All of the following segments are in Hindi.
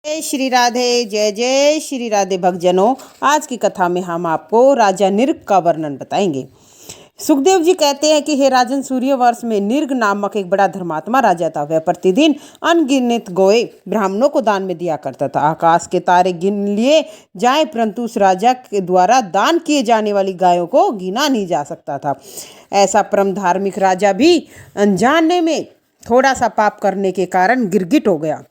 जय श्री राधे, जय श्री राधे भक्तजनों। आज की कथा में हम आपको राजा निर्ग का वर्णन बताएंगे। सुखदेव जी कहते हैं कि हे राजन, सूर्यवंश में निर्ग नामक एक बड़ा धर्मात्मा राजा था। वह प्रतिदिन अनगिनत गौएं ब्राह्मणों को दान में दिया करता था। आकाश के तारे गिन लिए जाएं, परंतु उस राजा के द्वारा दान किए जाने वाली गायों को गिना नहीं जा सकता था। ऐसा परम धार्मिक राजा भी अनजाने में थोड़ा सा पाप करने के कारण गिरगिट हो गया।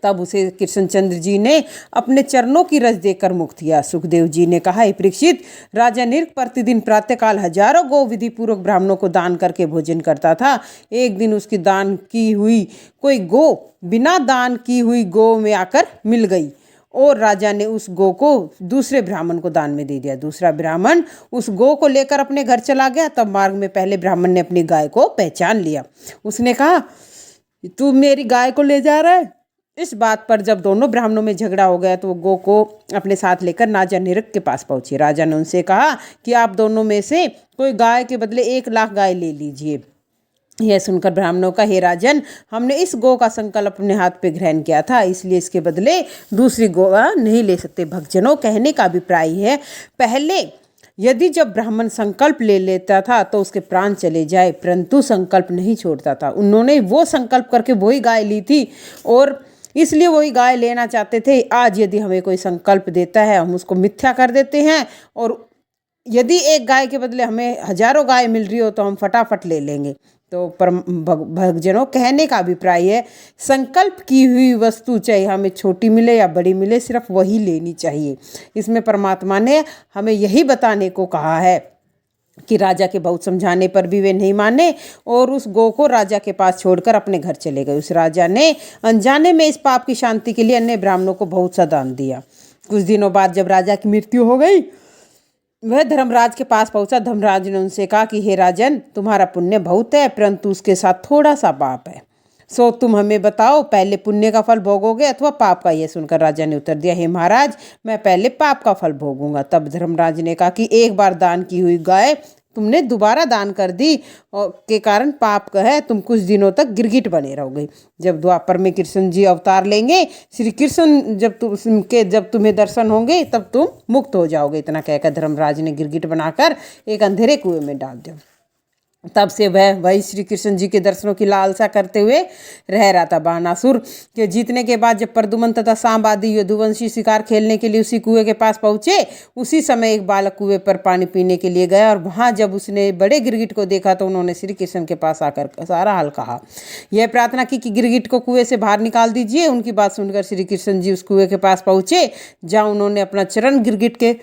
तब उसे कृष्णचंद्र जी ने अपने चरणों की रज देकर मुक्त किया। सुखदेव जी ने कहा, हे परीक्षित, राजा निर्ग प्रतिदिन प्रातःकाल हजारों गौ विधि पूर्वक ब्राह्मणों को दान करके भोजन करता था। एक दिन उसकी दान की हुई कोई गौ बिना दान की हुई गौ में आकर मिल गई और राजा ने उस गौ को दूसरे ब्राह्मण को दान में दे दिया। दूसरा ब्राह्मण उस गौ को लेकर अपने घर चला गया। तब मार्ग में पहले ब्राह्मण ने अपनी गाय को पहचान लिया। उसने कहा, तू मेरी गाय को ले जा रहा है। इस बात पर जब दोनों ब्राह्मणों में झगड़ा हो गया तो वो गौ को अपने साथ लेकर राजा निर्ग के पास पहुंचे। राजा ने उनसे कहा कि आप दोनों में से कोई गाय के बदले 1,00,000 गाय ले लीजिए। यह सुनकर ब्राह्मणों का, हे राजन, हमने इस गौ का संकल्प अपने हाथ पे ग्रहण किया था, इसलिए इसके बदले दूसरी गौ नहीं ले सकते। भक्तजनों, कहने का अभिप्राय है, पहले यदि जब ब्राह्मण संकल्प ले लेता था तो उसके प्राण चले जाए, परंतु संकल्प नहीं छोड़ता था। उन्होंने वो संकल्प करके वही गाय ली थी और इसलिए वही गाय लेना चाहते थे। आज यदि हमें कोई संकल्प देता है, हम उसको मिथ्या कर देते हैं और यदि एक गाय के बदले हमें हजारों गाय मिल रही हो तो हम फटाफट ले लेंगे। तो परम भक्तजनों, कहने का अभिप्राय है, संकल्प की हुई वस्तु चाहे हमें छोटी मिले या बड़ी मिले, सिर्फ वही लेनी चाहिए। इसमें परमात्मा ने हमें यही बताने को कहा है कि राजा के बहुत समझाने पर भी वे नहीं माने और उस गौ को राजा के पास छोड़कर अपने घर चले गए। उस राजा ने अनजाने में इस पाप की शांति के लिए अन्य ब्राह्मणों को बहुत सा दान दिया। कुछ दिनों बाद जब राजा की मृत्यु हो गई, वह धर्मराज के पास पहुंचा। धर्मराज ने उनसे कहा कि हे राजन, तुम्हारा पुण्य बहुत है, परंतु उसके साथ थोड़ा सा पाप है। सो तुम हमें बताओ, पहले पुण्य का फल भोगोगे अथवा पाप का? यह सुनकर राजा ने उत्तर दिया, हे महाराज, मैं पहले पाप का फल भोगूंगा। तब धर्मराज ने कहा कि एक बार दान की हुई गाय तुमने दोबारा दान कर दी और के कारण पाप का है, तुम कुछ दिनों तक गिरगिट बने रहोगे। जब द्वापर में कृष्ण जी अवतार लेंगे, श्री कृष्ण जब तुम्हें दर्शन होंगे तब तुम मुक्त हो जाओगे। इतना कहकर धर्मराज ने गिरगिट बनाकर एक अंधेरे कुएं में डाल दिया। तब से वही श्री कृष्ण जी के दर्शनों की लालसा करते हुए रह रहा था। बाणासुर के जीतने के बाद जब प्रद्युम्न तथा सांब आदि यदुवंशी शिकार खेलने के लिए उसी कुएं के पास पहुंचे, उसी समय एक बालक कुएं पर पानी पीने के लिए गया और वहां जब उसने बड़े गिरगिट को देखा तो उन्होंने श्री कृष्ण के पास आकर सारा हाल कहा। यह प्रार्थना की कि गिरगिट को कुएं से बाहर निकाल दीजिए। उनकी बात सुनकर श्री कृष्ण जी उस कुएं के पास पहुंचे, जहाँ उन्होंने अपना चरण गिरगिट के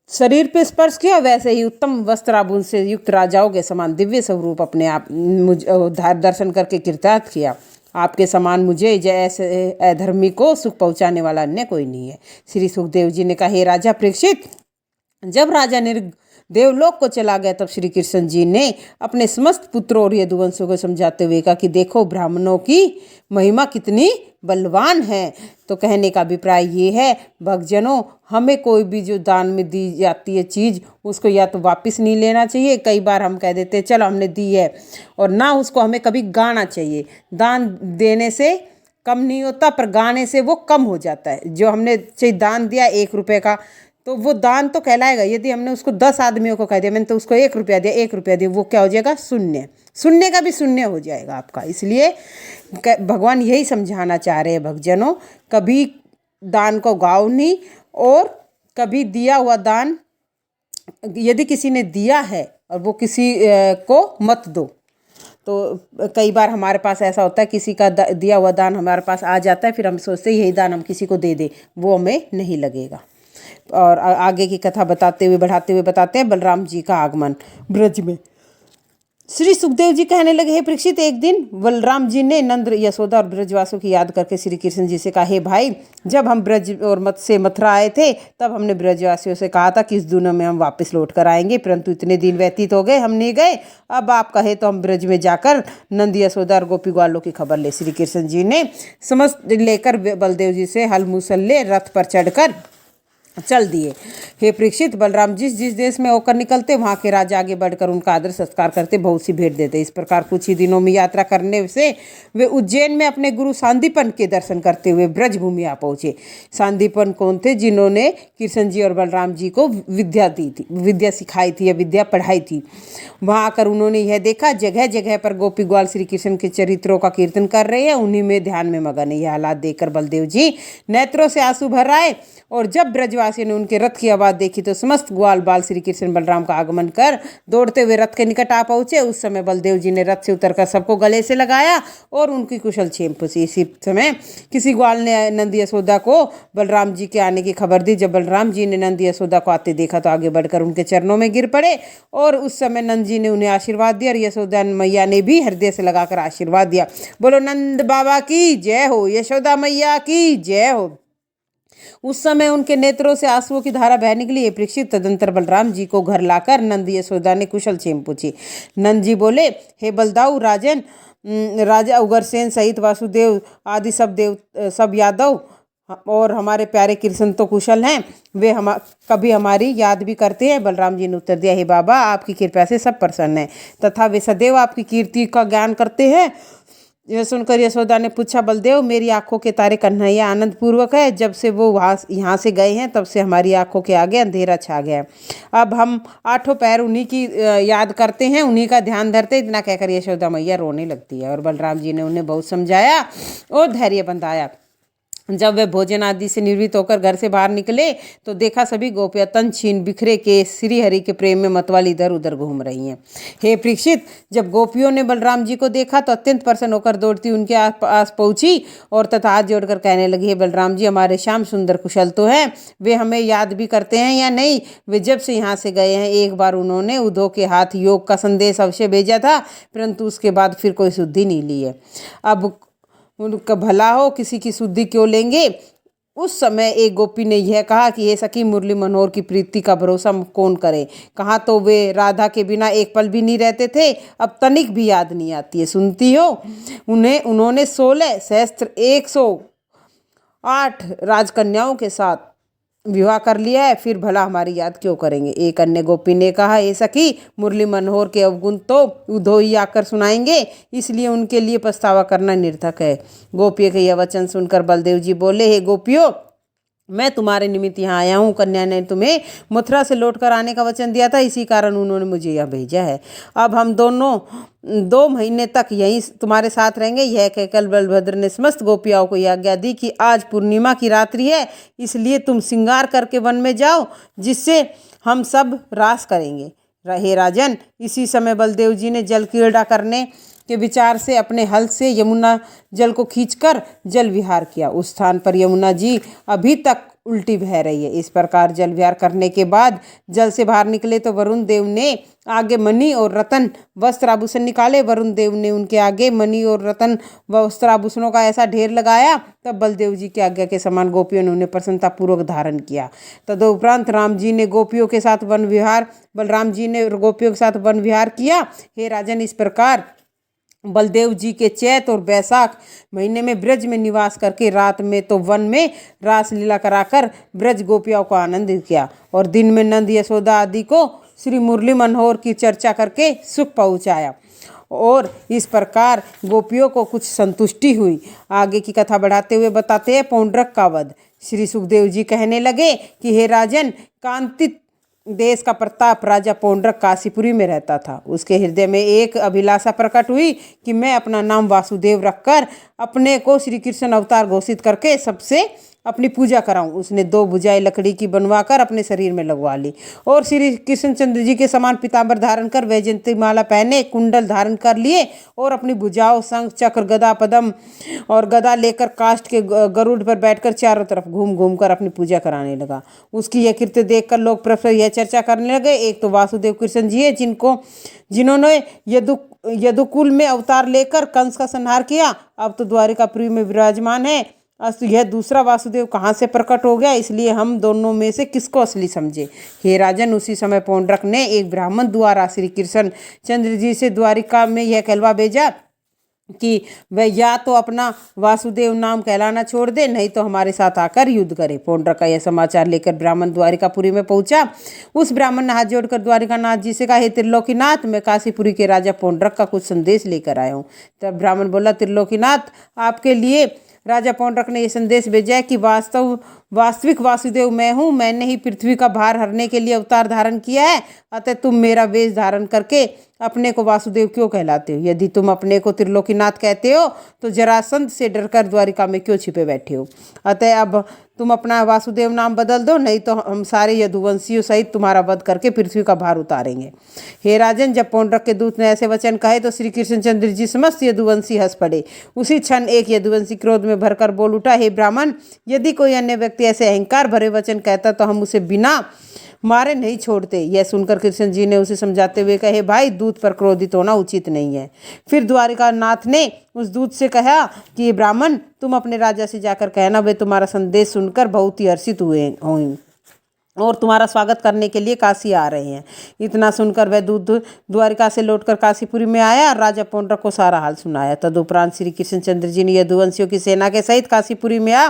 शरीर पे स्पर्श किया। वैसे ही उत्तम वस्त्राभूषण से युक्त राजाओं के समान दिव्य स्वरूप अपने आप दर्शन करके कृतार्थ किया। आपके समान मुझे जैसे अधर्मी को सुख पहुंचाने वाला अन्य कोई नहीं है। श्री सुखदेव जी ने कहा, हे राजा परीक्षित, जब राजा निर्ग देवलोक को चला गया तब श्री कृष्ण जी ने अपने समस्त पुत्रों और यदुवंशों को समझाते हुए कहा कि देखो, ब्राह्मणों की महिमा कितनी बलवान है। तो कहने का अभिप्राय ये है, भक्तजनों, हमें कोई भी जो दान में दी जाती है चीज़, उसको या तो वापस नहीं लेना चाहिए। कई बार हम कह देते हैं चलो हमने दी है, और ना उसको हमें कभी गाना चाहिए। दान देने से कम नहीं होता, पर गाने से वो कम हो जाता है। जो हमने चाहिए दान दिया 1 रुपये का, तो वो दान तो कहलाएगा। यदि हमने उसको 10 आदमियों को कह दिया, मैंने तो उसको 1 रुपया दिया, 1 रुपया दिया, वो क्या हो जाएगा? शून्य। शून्य का भी शून्य हो जाएगा आपका। इसलिए भगवान यही समझाना चाह रहे हैं, भक्तजनों, कभी दान को गाओ नहीं और कभी दिया हुआ दान यदि किसी ने दिया है और वो किसी को मत दो। तो कई बार हमारे पास ऐसा होता है, किसी का दिया हुआ दान हमारे पास आ जाता है, फिर हम सोचते हैं यही दान हम किसी को दे दें, वो हमें नहीं लगेगा। और आगे की कथा बढ़ाते हुए बताते हैं बलराम जी का आगमन ब्रज में। श्री सुखदेव जी कहने लगे, हे परीक्षित, एक दिन बलराम जी ने नंद, यशोदा और ब्रजवासों की याद करके श्री कृष्ण जी से कहा, हे भाई, जब हम ब्रज और मथुरा आए थे तब हमने ब्रजवासियों से कहा था कि इस दिनों में हम वापस लौट कर आएंगे, परंतु इतने दिन व्यतीत हो गए, हम नहीं गए। अब आप कहे तो हम ब्रज में जाकर नंद, यशोदा और गोपी ग्वालों की खबर ले। श्री कृष्ण जी ने समस्त लेकर बलदेव जी से हल मुसल्ले रथ पर चढ़कर चल दिए। हे परीक्षित, बलराम जिस जिस देश में होकर निकलते वहाँ के राजा आगे बढ़कर उनका आदर सत्कार करते, बहुत सी भेंट देते। इस प्रकार कुछ ही दिनों में यात्रा करने से वे उज्जैन में अपने गुरु सांदीपन के दर्शन करते हुए ब्रज भूमि आ पहुँचे। सांदीपन कौन थे? जिन्होंने कृष्ण जी और बलराम जी को विद्या दी थी, विद्या सिखाई थी या विद्या पढ़ाई थी। वहाँ आकर उन्होंने यह देखा, जगह जगह पर गोपी ग्वाल श्री कृष्ण के चरित्रों का कीर्तन कर रहे हैं, उन्हीं में ध्यान में मगन है। यह हालात देखकर बलदेव जी नेत्रों से आंसू भर आए और जब ब्रजवासियों ने उनके रथ की आवाज़ देखी तो समस्त ग्वाल बाल श्री कृष्ण बलराम का आगमन कर दौड़ते हुए रथ के निकट आ पहुंचे। उस समय बलदेव जी ने रथ से उतरकर सबको गले से लगाया और उनकी कुशल क्षेम पूछी। इसी समय किसी ग्वाल ने नंद यशोदा को बलराम जी के आने की खबर दी। जब बलराम जी ने नंद यशोदा को आते देखा तो आगे बढ़कर उनके चरणों में गिर पड़े और उस समय नंद जी ने उन्हें आशीर्वाद दिया और यशोदा मैया ने भी हृदय से लगाकर आशीर्वाद दिया। बोलो नंद बाबा की जय हो, यशोदा मैया की जय हो। उस समय उनके नेत्रों से आंसुओं की धारा बह निकली। परीक्षित, तदंतर बलराम जी को घर लाकर नंद यशोदा ने कुशल क्षेम पूछी। नंद जी बोले, हे बलदाऊ राजन, राजा उग्रसेन सहित वासुदेव आदि सब यादव और हमारे प्यारे कृष्ण तो कुशल हैं, वे कभी हमारी याद भी करते हैं। बलराम जी ने उत्तर दिया, हे बाबा, आपकी कृपा से सब प्रसन्न हैं तथा वे सदैव आपकी कीर्ति का ज्ञान करते हैं। यह सुनकर यशोदा ने पूछा, बलदेव, मेरी आंखों के तारे कन्हैया आनंद पूर्वक है। जब से वो यहाँ से गए हैं तब से हमारी आंखों के आगे अंधेरा छा गया। अब हम आठों पैर उन्हीं की याद करते हैं, उन्हीं का ध्यान धरते। इतना कहकर यशोदा मैया रोने लगती है और बलराम जी ने उन्हें बहुत समझाया और धैर्य बंधाया। जब वे भोजन आदि से निवृत्त होकर घर से बाहर निकले तो देखा सभी गोपियाँ तन छीन बिखरे के श्री हरि के प्रेम में मतवाली इधर उधर घूम रही हैं। हे परीक्षित, जब गोपियों ने बलराम जी को देखा तो अत्यंत प्रसन्न होकर दौड़ती उनके आस पहुंची और तथा हाथ जोड़कर कहने लगी, हे बलराम जी, हमारे श्याम सुंदर कुशल तो हैं, वे हमें याद भी करते हैं या नहीं? वे जब से यहाँ से गए हैं एक बार उन्होंने उद्धव के हाथ योग का संदेश अवश्य भेजा था, परंतु उसके बाद फिर कोई शुद्धि नहीं ली है। अब उनका भला हो, किसी की शुद्धि क्यों लेंगे? उस समय एक गोपी ने यह कहा कि हे सखी, मुरली मनोहर की प्रीति का भरोसा कौन करे? कहाँ तो वे राधा के बिना एक पल भी नहीं रहते थे, अब तनिक भी याद नहीं आती है। सुनती हो, उन्होंने 16 सहस्त्र 108 राजकन्याओं के साथ विवाह कर लिया है, फिर भला हमारी याद क्यों करेंगे? एक अन्य गोपी ने कहा, हे सखी, मुरली मनोहर के अवगुण तो उद्धव ही आकर सुनाएंगे, इसलिए उनके लिए पछतावा करना निर्थक है। गोपियों के यह वचन सुनकर बलदेव जी बोले, हे गोपियों, मैं तुम्हारे निमित्त यहाँ आया हूँ। कन्या ने तुम्हें मथुरा से लौटकर आने का वचन दिया था, इसी कारण उन्होंने मुझे यहाँ भेजा है। अब हम दोनों 2 महीने तक यहीं तुम्हारे साथ रहेंगे। यह कहकर बलभद्र ने समस्त गोपियाओं को यह आज्ञा दी कि आज पूर्णिमा की रात्रि है, इसलिए तुम श्रृंगार करके वन में जाओ, जिससे हम सब रास करेंगे। हे राजन, इसी समय बलदेव जी ने जल क्रीड़ा करने के विचार से अपने हल से यमुना जल को खींचकर जल विहार किया। उस स्थान पर यमुना जी अभी तक उल्टी बह रही है। इस प्रकार जल विहार करने के बाद जल से बाहर निकले तो वरुण देव ने आगे मणि और रतन वस्त्र आभूषण निकाले। वरुण देव ने उनके आगे मणि और रतन वस्त्र आभूषणों का ऐसा ढेर लगाया, तब बलदेव जी की आज्ञा के समान गोपियों ने उन्हें प्रसन्नतापूर्वक धारण किया। तदुपरांत राम जी ने गोपियों के साथ बलराम जी ने गोपियों के साथ वन विहार किया। हे राजन, इस प्रकार बलदेव जी के चैत और बैसाख महीने में ब्रज में निवास करके रात में तो वन में रास लीला कराकर ब्रज गोपियों को आनंदित किया और दिन में नंद यशोदा आदि को श्री मुरली मनोहर की चर्चा करके सुख पहुँचाया। और इस प्रकार गोपियों को कुछ संतुष्टि हुई। आगे की कथा बढ़ाते हुए बताते हैं पौंड्रक का वध। श्री सुखदेव जी कहने लगे कि हे राजन, कांतित देश का प्रताप राजा पौंड्रक काशीपुरी में रहता था। उसके हृदय में एक अभिलाषा प्रकट हुई कि मैं अपना नाम वासुदेव रखकर अपने को श्री कृष्ण अवतार घोषित करके सबसे अपनी पूजा कराऊं। उसने 2 भुजाएं लकड़ी की बनवाकर अपने शरीर में लगवा ली और श्री कृष्णचंद्र जी के समान पीताम्बर धारण कर वैजयंती माला पहने कुंडल धारण कर लिए और अपनी भुजाओं शंख चक्र गदा पद्म और गदा लेकर काष्ठ के गरुड़ पर बैठकर चारों तरफ घूम घूम कर अपनी पूजा कराने लगा। उसकी यह कृत्य देखकर लोग परस्पर यह चर्चा करने लगे, एक तो वासुदेव कृष्ण जी है जिन्होंने यदुकुल में अवतार लेकर कंस का संहार किया, अब तो द्वारिकापुरी में विराजमान है। यह दूसरा वासुदेव कहाँ से प्रकट हो गया, इसलिए हम दोनों में से किसको असली समझे? हे राजन, उसी समय पौंड्रक ने एक ब्राह्मण द्वारा श्री कृष्ण चंद्र जी से द्वारिका में यह कहलवा भेजा कि वह या तो अपना वासुदेव नाम कहलाना छोड़ दे, नहीं तो हमारे साथ आकर युद्ध करे। पौंड्रक का यह समाचार लेकर ब्राह्मण द्वारिकापुरी में पहुंचा। उस ब्राह्मण ने हाथ जोड़कर द्वारिकानाथ जी से कहा, हे त्रिलोकीनाथ, मैं काशीपुरी के राजा पौंड्रक का कुछ संदेश लेकर आया हूँ। तब ब्राह्मण बोला, त्रिलोकीनाथ, आपके लिए राजा पौंड्रक ने यह संदेश भेजा है कि वास्तविक वासुदेव मैं हूँ। मैंने ही पृथ्वी का भार हरने के लिए अवतार धारण किया है, अतः तुम मेरा वेश धारण करके अपने को वासुदेव क्यों कहलाते हो? यदि तुम अपने को त्रिलोकीनाथ कहते हो तो जरासंध से डरकर द्वारिका में क्यों छिपे बैठे हो? अतः अब तुम अपना वासुदेव नाम बदल दो, नहीं तो हम सारे यदुवंशियों सहित तुम्हारा वध करके पृथ्वी का भार उतारेंगे। हे राजन, जब पौंड्रक के दूत ने ऐसे वचन कहे तो श्री कृष्णचंद्र जी समस्त यदुवंशी हंस पड़े। उसी क्षण एक यदुवंशी क्रोध में भरकर बोल उठा, हे ब्राह्मण, यदि कोई अन्य व्यक्ति ऐसे अहंकार भरे वचन कहता तो हम उसे बिना मारे नहीं छोड़ते। यह सुनकर कृष्ण जी ने उसे समझाते हुए कहे, भाई, दूत पर क्रोधित होना उचित नहीं है। फिर द्वारिकानाथ ने उस दूत से कहा कि ब्राह्मण, तुम अपने राजा से जाकर कहना, वे तुम्हारा संदेश सुनकर बहुत ही हर्षित हुए और तुम्हारा स्वागत करने के लिए काशी आ रहे हैं। इतना सुनकर वह दूत द्वारिका से लौटकर काशीपुरी में आया और राजा पौंड्रक को सारा हाल सुनाया। तदुपरांत श्री कृष्णचंद्र जी ने यदुवंशियों की सेना के सहित काशीपुरी में आ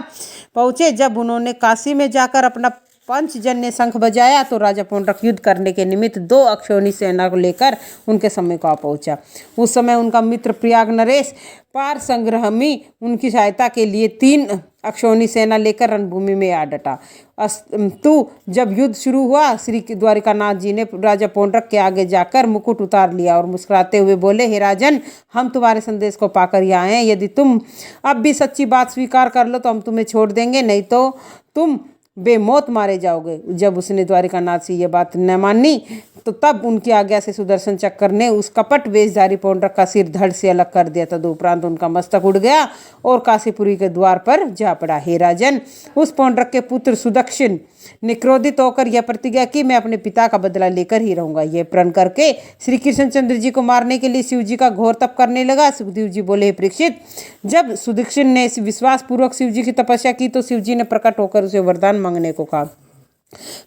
पहुंचे। जब उन्होंने काशी में जाकर अपना पंचजन्य शंख बजाया तो राजा पौंड्रक युद्ध करने के निमित्त 2 अक्षौणी सेना को लेकर उनके समय को आ पहुंचा। उस समय उनका मित्र प्रयाग नरेश पार संग्रहमी उनकी सहायता के लिए 3 अक्षौणी सेना लेकर रणभूमि में आ डटा। अस्तु जब युद्ध शुरू हुआ, श्री द्वारिकानाथ जी ने राजा पौंड्रक के आगे जाकर मुकुट उतार लिया और मुस्कुराते हुए बोले, हे राजन, हम तुम्हारे संदेश को पाकर यहाँ आए हैं। यदि तुम अब भी सच्ची बात स्वीकार कर लो तो हम तुम्हें छोड़ देंगे, नहीं तो तुम बेमौत मारे जाओगे। जब उसने द्वारिकानाथ से यह बात न मानी तो तब उनकी आज्ञा से सुदर्शन चक्र ने उस कपट वेशधारी पौंड्रक का सिर धड़ से अलग कर दिया। तदुपरांत उनका मस्तक उड़ गया और काशीपुरी के द्वार पर जा पड़ा। हे राजन, उस पौंड्रक के पुत्र सुदक्षिण ने क्रोधित होकर यह प्रतिज्ञा की, मैं अपने पिता का बदला लेकर ही रहूंगा। यह प्रण करके श्री कृष्णचंद्र जी को मारने के लिए शिव जी का घोर तप करने लगा। सुखदेव जी बोले, हे परीक्षित, जब सुदक्षिण ने विश्वास पूर्वक शिव जी की तपस्या की तो शिव जी ने प्रकट होकर उसे वरदान मांगने को कहा।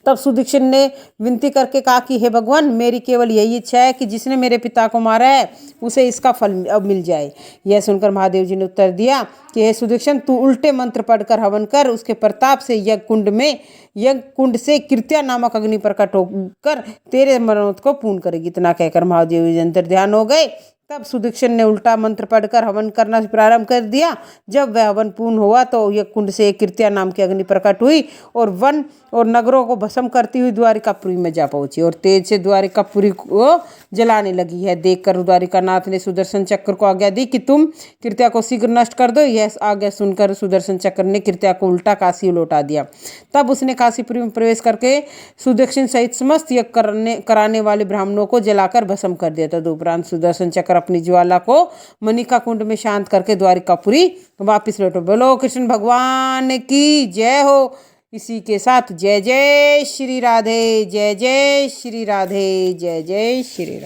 तब सुदक्षिण ने विनती करके कहा कि हे भगवान, मेरी केवल यही इच्छा है कि जिसने मेरे पिता को मारा है उसे इसका फल अब मिल जाए। यह सुनकर महादेव जी ने उत्तर दिया कि हे सुदक्षिण, तू उल्टे मंत्र पढ़कर हवन कर, उसके प्रताप से यज्ञ कुंड से कृत्या नामक अग्नि प्रकट होकर तेरे मनोरथ को पूर्ण करेगी। इतना कहकर महादेव जी अंतर ध्यान हो गए। तब सुदक्षिण ने उल्टा मंत्र पढ़कर हवन करना प्रारंभ कर दिया। जब वह हवन पूर्ण हुआ तो यज्ञ कुंड से एक कृत्या नाम की अग्नि प्रकट हुई और वन और नगरों को भस्म करती हुई द्वारिकापुरी में जा पहुंची और तेज से द्वारिकापुरी को जलाने लगी है। देखकर द्वारिकानाथ ने सुदर्शन चक्र को आज्ञा दी कि तुम कृत्या को शीघ्र नष्ट कर दो। यह आज्ञा सुनकर सुदर्शन चक्र ने कृत्या को उल्टा काशी लौटा दिया। तब उसने काशीपुरी में प्रवेश करके सुदक्षिण सहित समस्त यज्ञ कराने वाले ब्राह्मणों को जलाकर भस्म कर दिया। तदुपरांत सुदर्शन चक्र अपनी ज्वाला को मनिका कुंड में शांत करके द्वारिकापुरी वापिस लौटो। बोलो कृष्ण भगवान की जय हो। इसी के साथ जय जय श्री राधे, जय जय श्री राधे, जय जय श्री राधे।